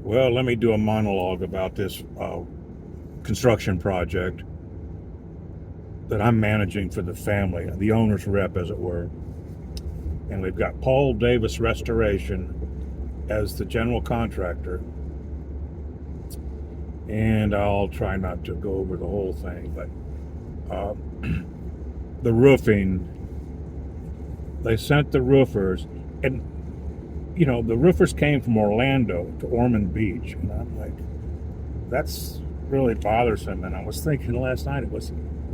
Well, let me do a monologue about this construction project that I'm managing for the family, the owner's rep, as it were. And we've got Paul Davis Restoration as the general contractor. And I'll try not to go over the whole thing, but the roofing, they sent the roofers, and the roofers came from Orlando to Ormond Beach, and I'm like, that's really bothersome. And I was thinking last night, was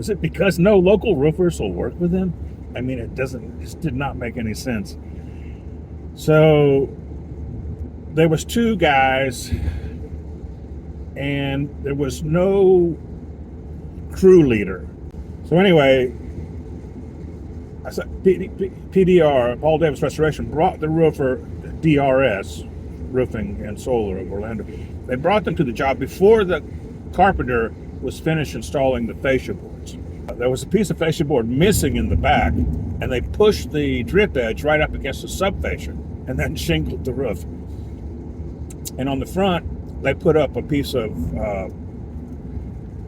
it because no local roofers will work with them? I mean, it just did not make any sense. So there was two guys, and there was no crew leader. So anyway, I said PDR, Paul Davis Restoration, brought the roofer, DRS, Roofing and Solar of Orlando. They brought them to the job before the carpenter was finished installing the fascia boards. There was a piece of fascia board missing in the back, and they pushed the drip edge right up against the subfascia and then shingled the roof. And on the front, they put up a piece of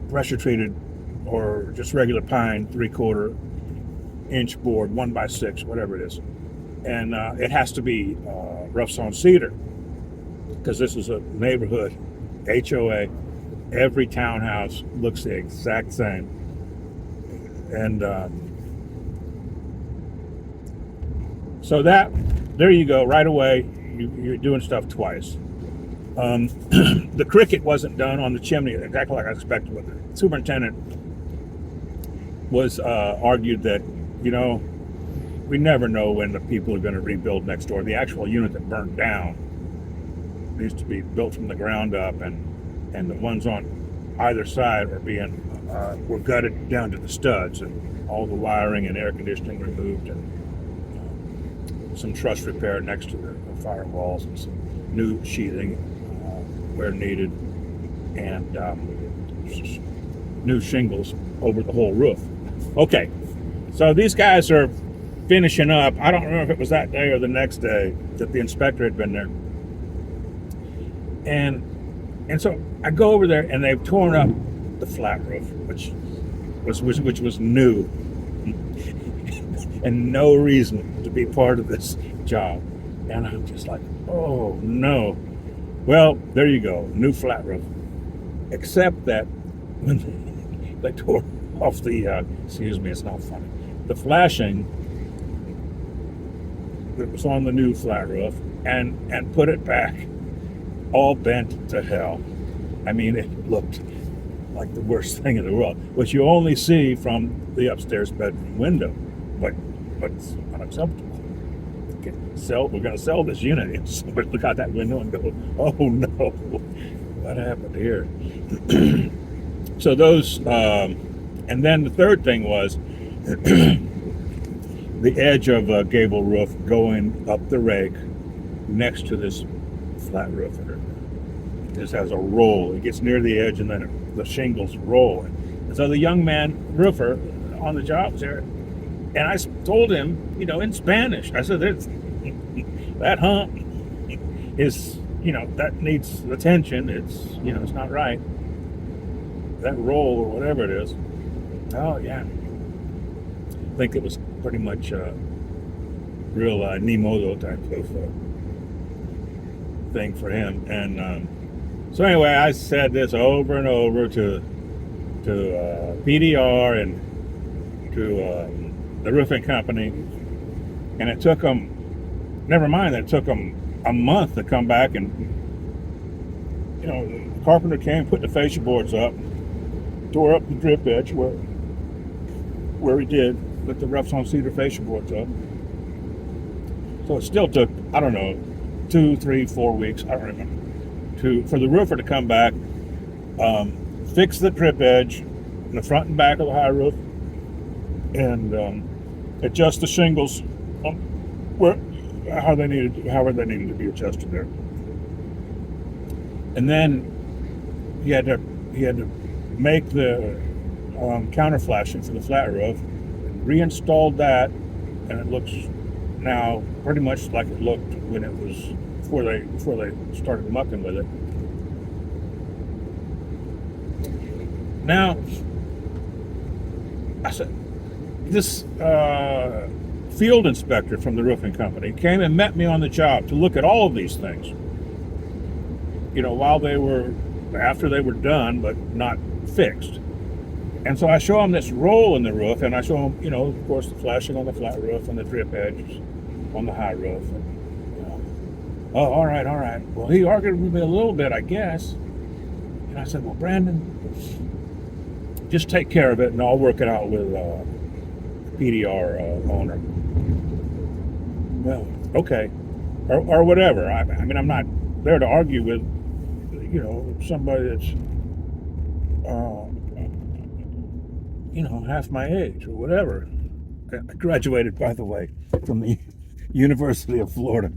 pressure treated or just regular pine 3/4 inch board, 1x6, whatever it is. And it has to be rough sawn cedar, because this is a neighborhood HOA. Every townhouse looks the exact same. And so there you go, right away, you're doing stuff twice. The cricket wasn't done on the chimney exactly like I expected, but the superintendent was argued that, we never know when the people are going to rebuild next door. The actual unit that burned down needs to be built from the ground up, and the ones on either side were gutted down to the studs, and all the wiring and air conditioning removed, and some truss repair next to the firewalls, and some new sheathing where needed, and new shingles over the whole roof. Okay, so these guys are finishing up. I don't remember if it was that day or the next day that the inspector had been there. And so I go over there, and they've torn up the flat roof, which was new, and no reason to be part of this job. And I'm just like, oh no. Well, there you go, new flat roof. Except that when they tore off the, excuse me, it's not funny, the flashing that was on the new flat roof, and put it back all bent to hell. I mean, it looked like the worst thing in the world, which you only see from the upstairs bedroom window, but it's unacceptable. We're going to sell this unit, and somebody look out that window and go, oh no, what happened here? So those, and then the third thing was the edge of a gable roof going up the rake next to this flat roof. This has a roll. It gets near the edge, and then the shingles roll. And so the young man roofer on the job was there, and I told him, in Spanish, I said, that hump is, that needs attention. It's, it's not right. That roll or whatever it is. Oh yeah. I think it was pretty much real ni modo type of thing for him. And so anyway, I said this over and over to PDR and to the roofing company, and it took them, never mind that it took them a month to come back, and the carpenter came, put the fascia boards up, tore up the drip edge where he did, put the rough sawn cedar fascia boards up. So it still took, I don't know, 2, 3, 4 weeks, I don't remember, for the roofer to come back, fix the drip edge in the front and back of the high roof, and adjust the shingles however they needed to be adjusted there. And then he had to make the counter flashing for the flat roof, reinstalled that, and it looks now pretty much like it looked when it was before they started mucking with it. Now, I said, this field inspector from the roofing company came and met me on the job to look at all of these things. After they were done, but not fixed. And so I show them this roll in the roof, and I show them, of course, the flashing on the flat roof and the drip edges on the high roof. And, oh, all right. Well, he argued with me a little bit, I guess. And I said, well, Brandon, just take care of it, and I'll work it out with the PDR owner. Well, okay. Or whatever. I mean, I'm not there to argue with, somebody that's, half my age or whatever. I graduated, by the way, from the University of Florida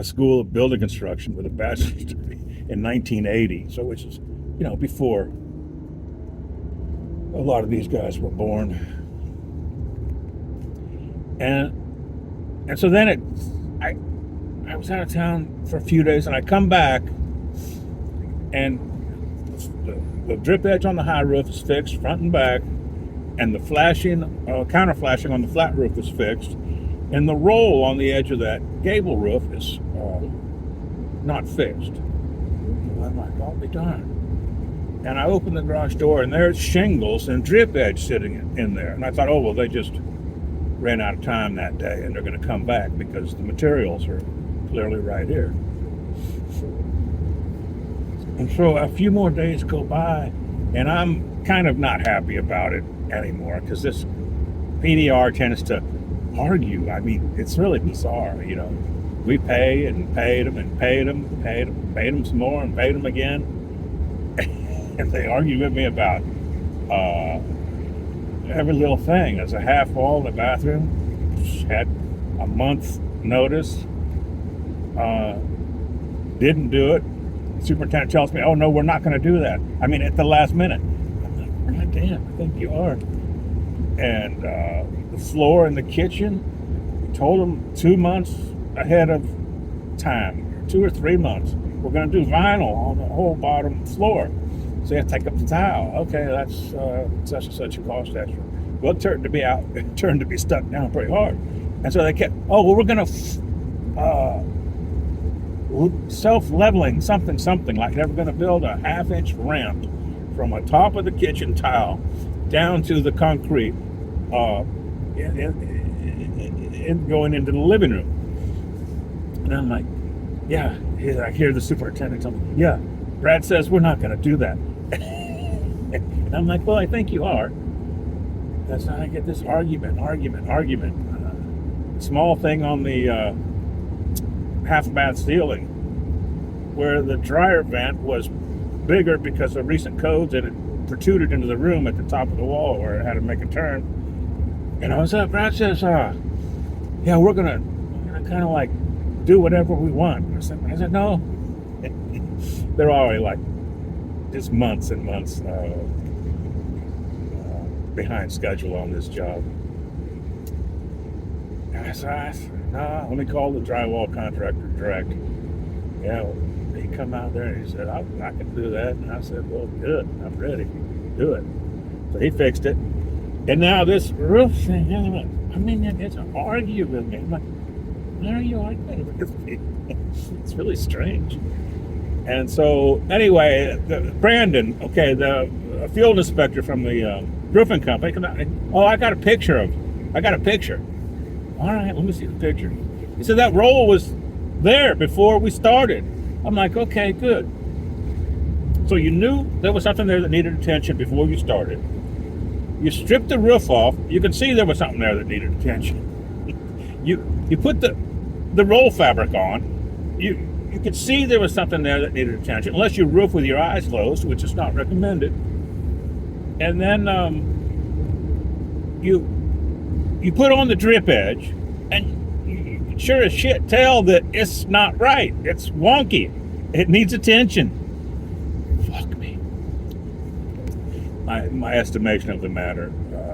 School of Building Construction with a bachelor's degree in 1980. So, which is, before a lot of these guys were born. And so then I was out of town for a few days, and I come back, and the drip edge on the high roof is fixed front and back, and the counter flashing on the flat roof is fixed, and the roll on the edge of that gable roof is not fixed. I'm like, I'll be darned. And I opened the garage door, and there's shingles and drip edge sitting in there. And I thought, oh, well, they just ran out of time that day, and they're going to come back because the materials are clearly right here. And so a few more days go by, and I'm kind of not happy about it anymore, because this PDR tends to argue. I mean, it's really bizarre, We pay and paid them and paid them some more and paid them again. And they argue with me about every little thing. There's a half wall in the bathroom. Had a month's notice. Didn't do it. Superintendent tells me, oh, no, we're not going to do that. I mean, at the last minute. I'm like, God damn, I think you are. And the floor in the kitchen, we told them 2 months ahead of time, 2 or 3 months. We're going to do vinyl on the whole bottom floor. So you have to take up the tile. Okay, that's such and such a cost extra. Well, it turned to be stuck down pretty hard. And so they kept, oh, well, we're going to self-leveling something like they were going to build a half-inch ramp from the top of the kitchen tile down to the concrete going into the living room. And I'm like, yeah, I hear the superintendent tell me, yeah, Brad says we're not going to do that. And I'm like, well, I think you are. That's how I get this argument. Small thing on the half bath ceiling, where the dryer vent was bigger because of recent codes, and it protruded into the room at the top of the wall where it had to make a turn. And I was up. Brad says, yeah, we're gonna kind of like do whatever we want. I said, no. They're already like just months and months behind schedule on this job. And I said, no, let me call the drywall contractor direct. Yeah, well, he come out there and he said, I can do that. And I said, well, good, I'm ready. Do it. So he fixed it. And now this roof thing, I mean, it's an argue with me. I'm like, why are you arguing with me? It's really strange. And so, anyway, Brandon, okay, the field inspector from the roofing company, come out. Oh, I got a picture. All right, let me see the picture. He said that roll was there before we started. I'm like, okay, good. So you knew there was something there that needed attention before you started. You stripped the roof off. You can see there was something there that needed attention. You put the roll fabric on. You could see there was something there that needed attention, unless you roof with your eyes closed, which is not recommended. And then you put on the drip edge, and you can sure as shit tell that it's not right. It's wonky. It needs attention. Fuck me. My estimation of the matter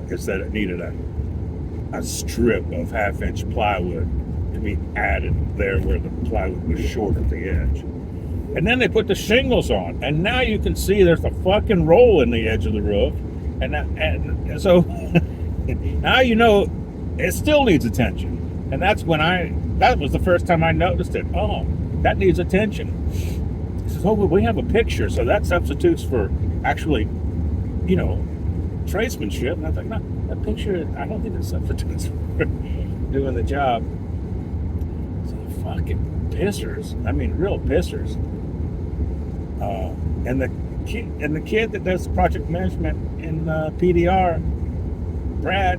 is that it needed a strip of half-inch plywood to be added there where the plywood was short at the edge. And then they put the shingles on, and now you can see there's a fucking roll in the edge of the roof, and so now you know it still needs attention. And that was the first time I noticed it. Oh, that needs attention. He says, oh, well, we have a picture, so that substitutes for actually, tradesmanship. And I was like, no, that picture, I don't think it substitutes for doing the job. So fucking pissers. I mean, real pissers. And the kid that does project management in PDR, Brad,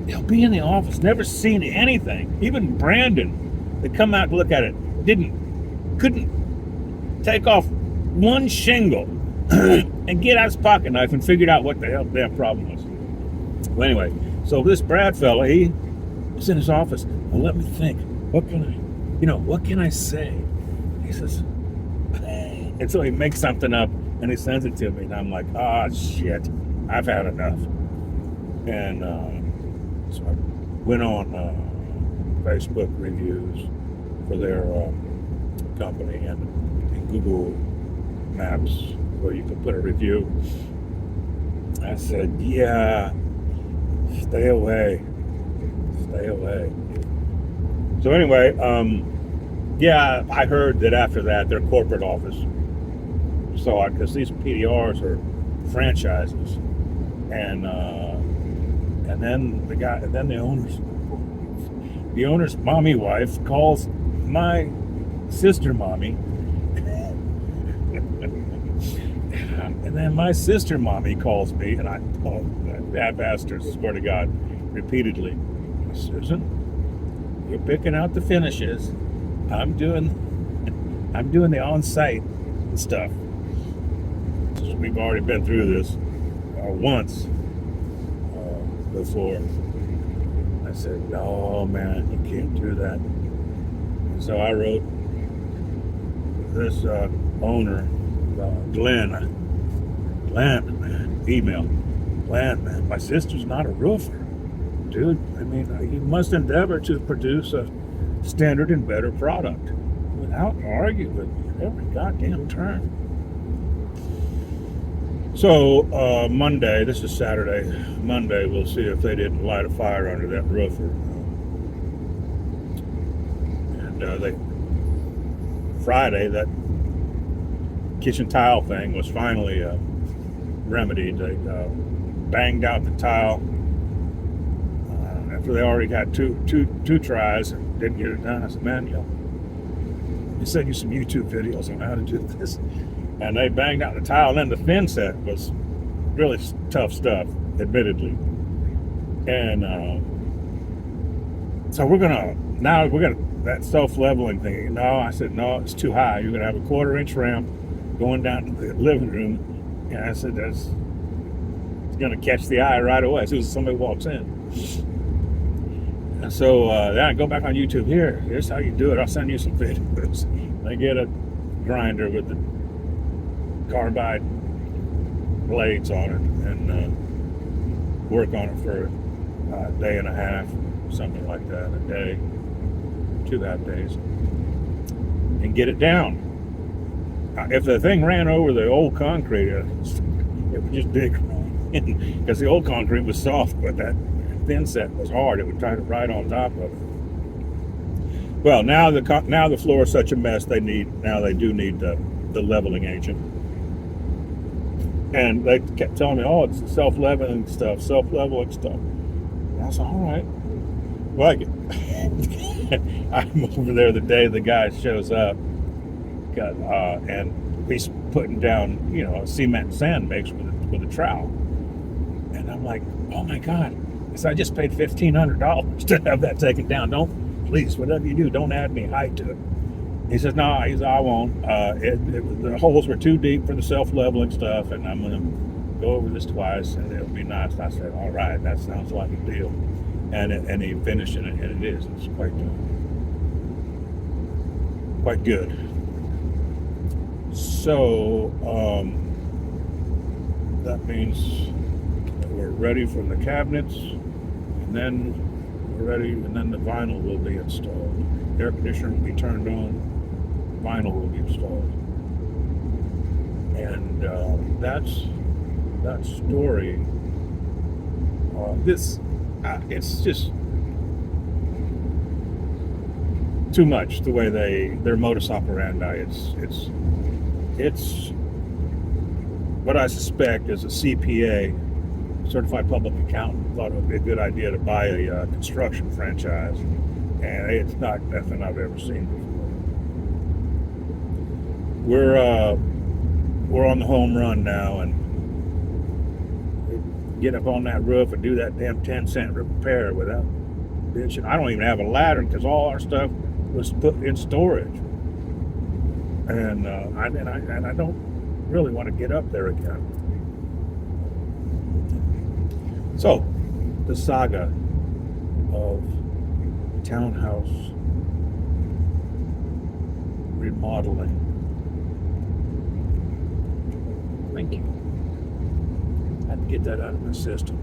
he'll be in the office, never seen anything. Even Brandon, they come out to look at it, couldn't take off one shingle and get out his pocket knife and figured out what the hell their problem was. Well, anyway, so this Brad fella, he was in his office. Well, let me think. What can I say? He says, and so he makes something up and he sends it to me, and I'm like, shit, I've had enough. And so I went on Facebook reviews for their company and Google Maps where you can put a review. I said, yeah, stay away. So anyway, yeah, I heard that after that, their corporate office saw it, because these PDRs are franchises, and then the owner's mommy wife calls my sister mommy, and then my sister mommy calls me, and I've asked her, swear to God, repeatedly, Susan, you're picking out the finishes. I'm doing the on-site stuff. We've already been through this once before. I said, no, man, you can't do that. And so I wrote this owner, Glenn, man, email. Glenn, man, my sister's not a roofer. Dude, I mean, you must endeavor to produce a standard and better product without arguing with me every goddamn turn. So Monday, this is Saturday, Monday, we'll see if they didn't light a fire under that roofer. And Friday, that kitchen tile thing was finally remedied. They banged out the tile after they already got two tries and didn't get it done. I said, man, you sent you some YouTube videos on how to do this. And they banged out the tile, and then the thin set was really tough stuff, admittedly. And so we're gonna that self-leveling thing. No, I said, no, it's too high. You're gonna have a 1/4-inch ramp going down to the living room. And I said, it's gonna catch the eye right away as soon as somebody walks in. And so then I go back on YouTube. Here's how you do it. I'll send you some videos. They get a grinder with the carbide blades on it and work on it for a day and a half, something like that, a day, 2.5 days, and get it down. If the thing ran over the old concrete, it would just dig because the old concrete was soft, but that thin set was hard. It would try to ride on top of it. Well, now the floor is such a mess. They do need the leveling agent. And they kept telling me, oh, it's self-leveling stuff. And I said, all right. Well, I'm over there the day the guy shows up, and he's putting down, a cement and sand mix with a trowel. And I'm like, oh my God. So I just paid $1,500 to have that taken down. Please, whatever you do, don't add any height to it. He says, no, I won't. The holes were too deep for the self-leveling stuff, and I'm going to go over this twice, and it'll be nice. And I said, all right, that sounds like a deal. And he finished it, and it is. It's quite good. So that means that we're ready for the cabinets, and then we're ready, and then the vinyl will be installed. Air conditioner will be turned on, vinyl will be installed. And that story. It's just too much the way their modus operandi. It's what I suspect is a CPA, certified public accountant, thought it would be a good idea to buy a construction franchise, and it's not nothing I've ever seen before. We're on the home run now, and get up on that roof and do that damn 10-cent repair without bitching. I don't even have a ladder because all our stuff was put in storage, and I don't really want to get up there again. So, the saga of townhouse remodeling. Thank you. I had to get that out of my system.